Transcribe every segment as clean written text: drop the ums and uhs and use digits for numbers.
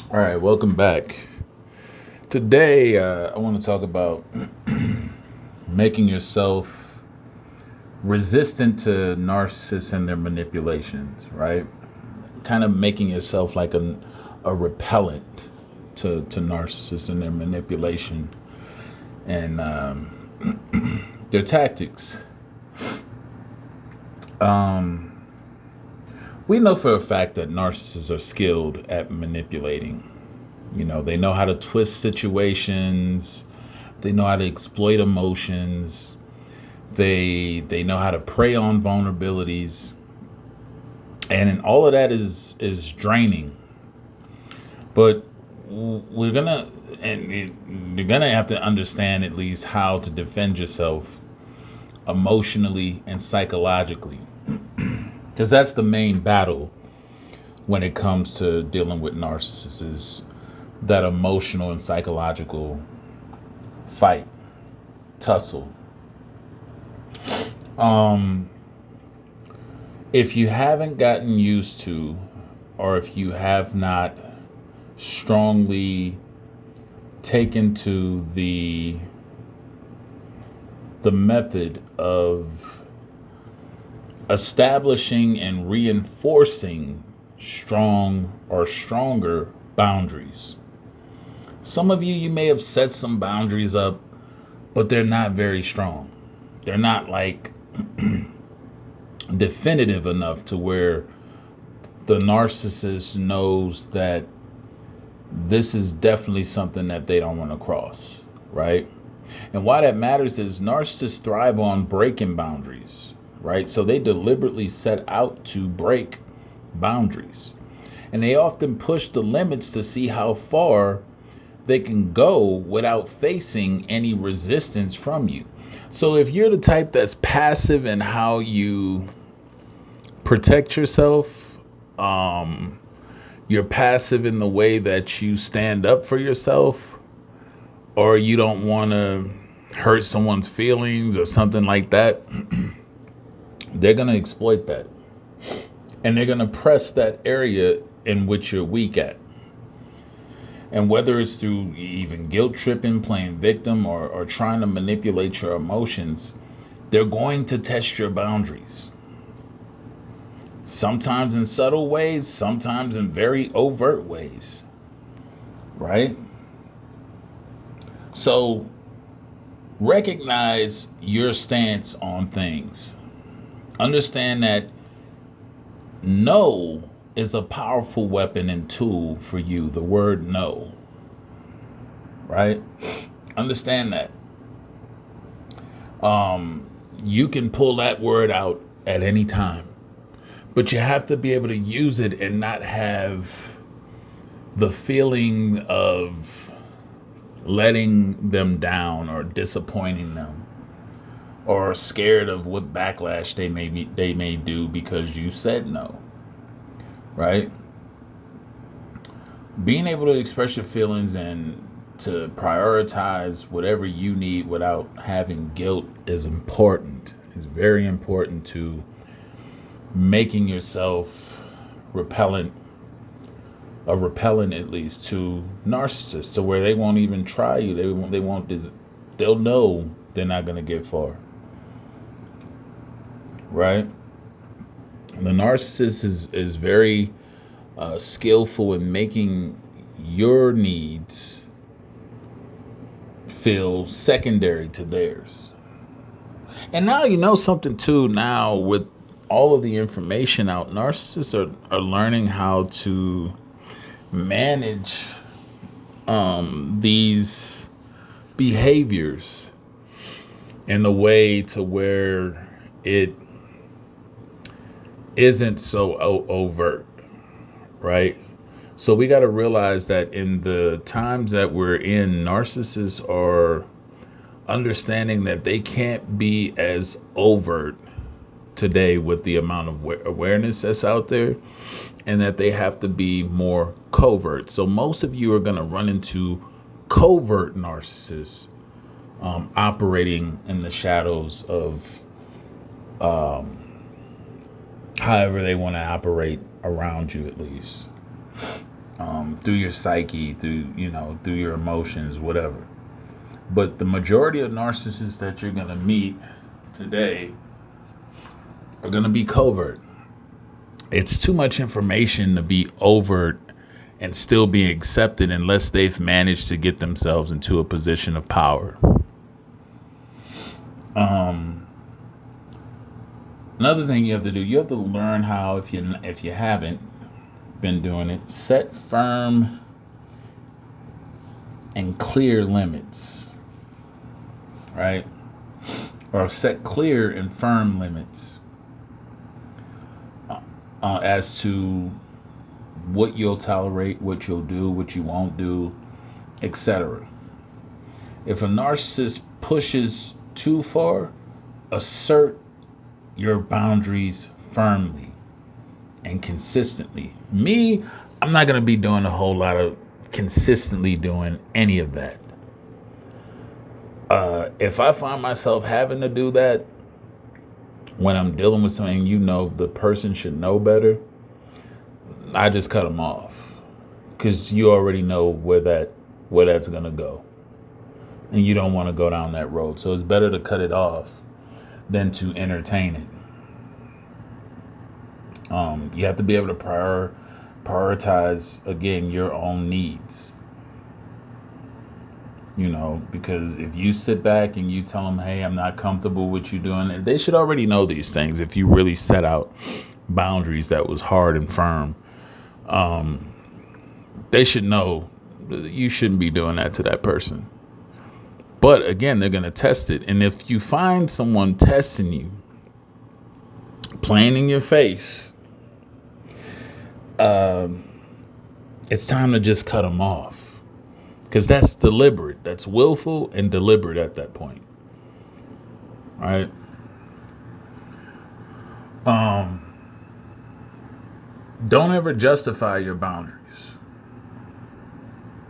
All right, welcome back. Today, I want to talk about making yourself resistant to narcissists and their manipulations, right? Kind of making yourself like a repellent to narcissists and their manipulation and their tactics. We know for a fact that narcissists are skilled at manipulating. They know how to twist situations. They know how to exploit emotions. They know how to prey on vulnerabilities, and all of that is draining. But we're gonna and you're gonna have to understand at least how to defend yourself emotionally and psychologically, because that's the main battle when it comes to dealing with narcissists. That emotional and psychological fight, tussle. If you haven't gotten used to, or if you have not strongly taken to the method of establishing and reinforcing strong or stronger boundaries. Some of you may have set some boundaries up, but they're not very strong. They're not like definitive enough to where the narcissist knows that this is definitely something that they don't want to cross, right? And why that matters is narcissists thrive on breaking boundaries, right? So they deliberately set out to break boundaries. And they often push the limits to see how far they can go without facing any resistance from you. So if you're the type that's passive in how you protect yourself, you're passive in the way that you stand up for yourself, or you don't want to hurt someone's feelings or something like that, they're going to exploit that. And they're going to press that area in which you're weak at. And whether it's through even guilt tripping, playing victim, or trying to manipulate your emotions, they're going to test your boundaries. Sometimes in subtle ways, sometimes in very overt ways. Right? So recognize your stance on things. Understand that no is a powerful weapon and tool for you. The word no. Right? Understand that. You can pull that word out at any time. But you have to be able to use it and not have the feeling of letting them down or disappointing them, or scared of what backlash they may do because you said no. Right? Being able to express your feelings and to prioritize whatever you need without having guilt is important. It's very important to making yourself repellent, a repellent at least, to narcissists, to where they won't even try you. They'll know they're not going to get far. Right? The narcissist is very skillful in making your needs feel secondary to theirs. And now you know something too. Now with all of the information out, narcissists are learning how to manage these behaviors in a way to where it isn't so overt, right? So we got to realize that in the times that we're in, narcissists are understanding that they can't be as overt today with the amount of awareness that's out there, and that they have to be more covert. So most of you are going to run into covert narcissists operating in the shadows of however they want to operate around you, at least. through your psyche, through your emotions, whatever. But the majority of narcissists that you're going to meet today are going to be covert. It's too much information to be overt and still be accepted unless they've managed to get themselves into a position of power. Another thing you have to do, you have to learn how, if you haven't been doing it, set firm and clear limits, right? Or set clear and firm limits as to what you'll tolerate, what you'll do, what you won't do, etc. If a narcissist pushes too far, assert your boundaries firmly and consistently. Me, I'm not going to be doing a whole lot of consistently doing any of that. If I find myself having to do that when I'm dealing with something, the person should know better, I just cut them off, because you already know where that's going to go, and you don't want to go down that road. So it's better to cut it off than to entertain it. You have to be able to prioritize, again, your own needs. Because if you sit back and you tell them, hey, I'm not comfortable with you doing it, they should already know these things. If you really set out boundaries that was hard and firm, they should know you shouldn't be doing that to that person. But again, they're going to test it. And if you find someone testing you, playing in your face, it's time to just cut them off. Because that's deliberate. That's willful and deliberate at that point. Right? Don't ever justify your boundaries.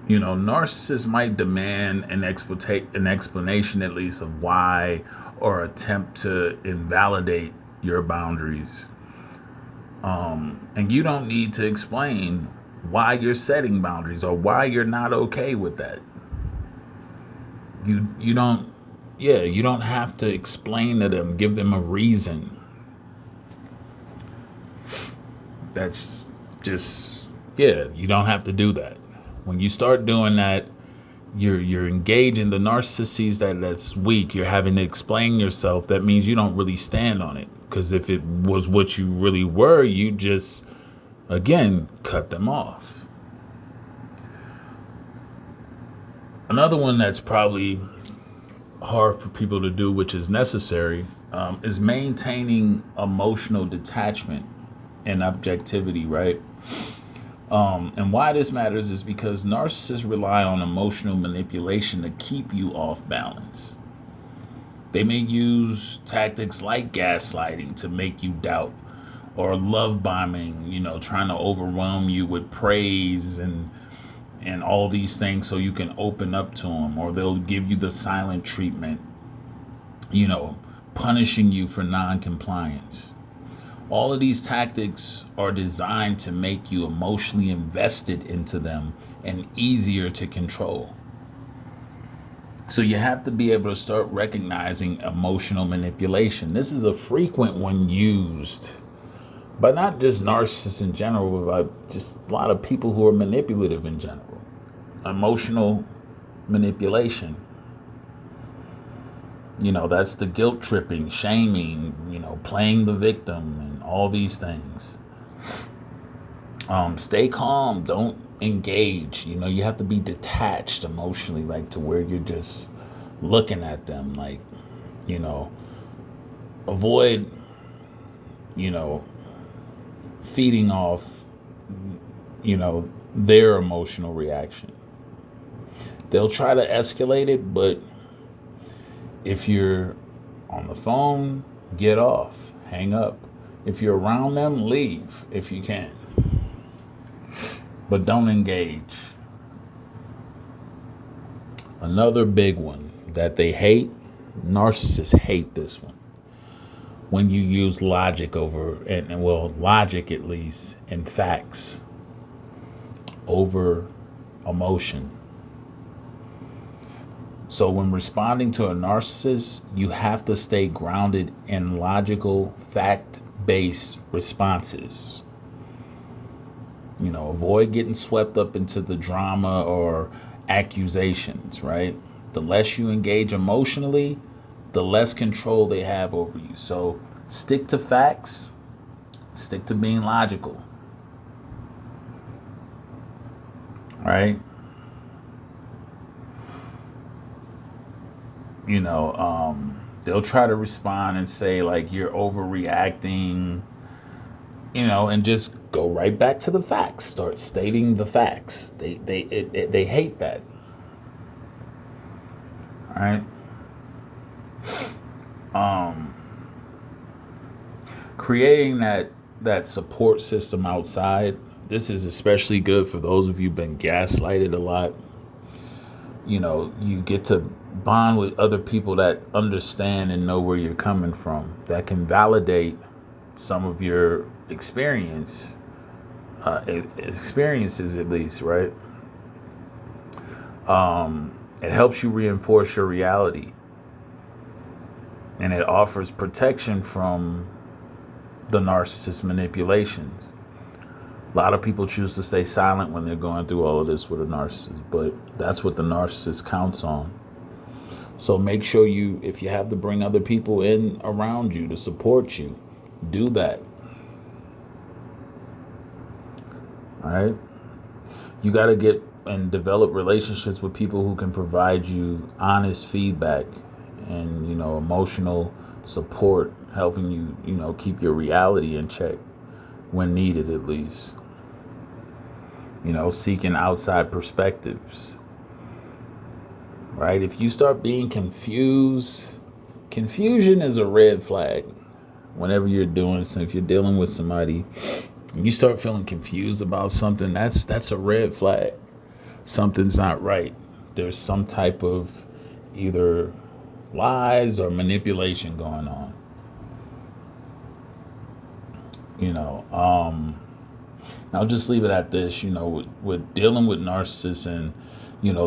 Narcissists might demand an explanation, at least, of why, or attempt to invalidate your boundaries. And you don't need to explain why you're setting boundaries or why you're not okay with that. You don't have to explain to them, give them a reason. That's just, you don't have to do that. When you start doing that, you're engaging the narcissist that's weak. You're having to explain yourself. That means you don't really stand on it. Because if it was what you really were, you just, again, cut them off. Another one that's probably hard for people to do, which is necessary, is maintaining emotional detachment and objectivity, right? And why this matters is because narcissists rely on emotional manipulation to keep you off balance. They may use tactics like gaslighting to make you doubt, or love bombing, trying to overwhelm you with praise and all these things so you can open up to them, or they'll give you the silent treatment, punishing you for non-compliance. All of these tactics are designed to make you emotionally invested into them and easier to control. So you have to be able to start recognizing emotional manipulation. This is a frequent one used by not just narcissists in general, but by just a lot of people who are manipulative in general. Emotional manipulation. That's the guilt tripping, shaming, playing the victim and all these things. Stay calm. Don't engage. You have to be detached emotionally, like to where you're just looking at them, like, avoid, feeding off, their emotional reaction. They'll try to escalate it, but if you're on the phone, get off, hang up. If you're around them, leave if you can. But don't engage. Another big one that they hate, narcissists hate this one. When you use logic logic at least, and facts over emotion. So when responding to a narcissist, you have to stay grounded in logical, fact-based responses. Avoid getting swept up into the drama or accusations, right? The less you engage emotionally, the less control they have over you. So stick to facts, stick to being logical, right? They'll try to respond and say like you're overreacting, and just go right back to the facts. Start stating the facts. They hate that. All right. Creating that support system outside. This is especially good for those of you who've been gaslighted a lot. You get to bond with other people that understand and know where you're coming from, that can validate some of your experiences at least, right? It helps you reinforce your reality, and it offers protection from the narcissist manipulations. A lot of people choose to stay silent when they're going through all of this with a narcissist, but that's what the narcissist counts on. So make sure if you have to bring other people in around you to support you, do that. All right? You got to get and develop relationships with people who can provide you honest feedback and, emotional support, helping you, keep your reality in check when needed, at least. Seeking outside perspectives. Right? If you start being confused, confusion is a red flag. Whenever you're doing something, if you're dealing with somebody, and you start feeling confused about something, that's a red flag. Something's not right. There's some type of either lies or manipulation going on. I'll just leave it at this. With dealing with narcissists and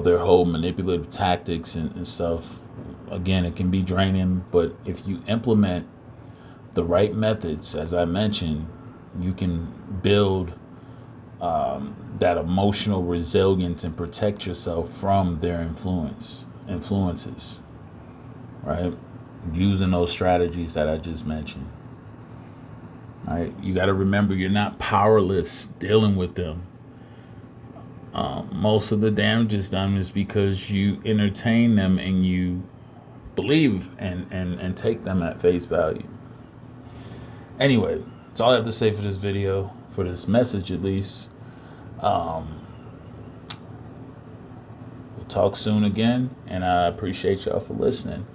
their whole manipulative tactics and stuff, again, it can be draining, but if you implement the right methods, as I mentioned, you can build that emotional resilience and protect yourself from their influences, right? Using those strategies that I just mentioned. All right, you got to remember you're not powerless dealing with them. Most of the damage is done is because you entertain them and you believe and take them at face value. Anyway, that's all I have to say for this video, for this message at least. We'll talk soon again, and I appreciate y'all for listening.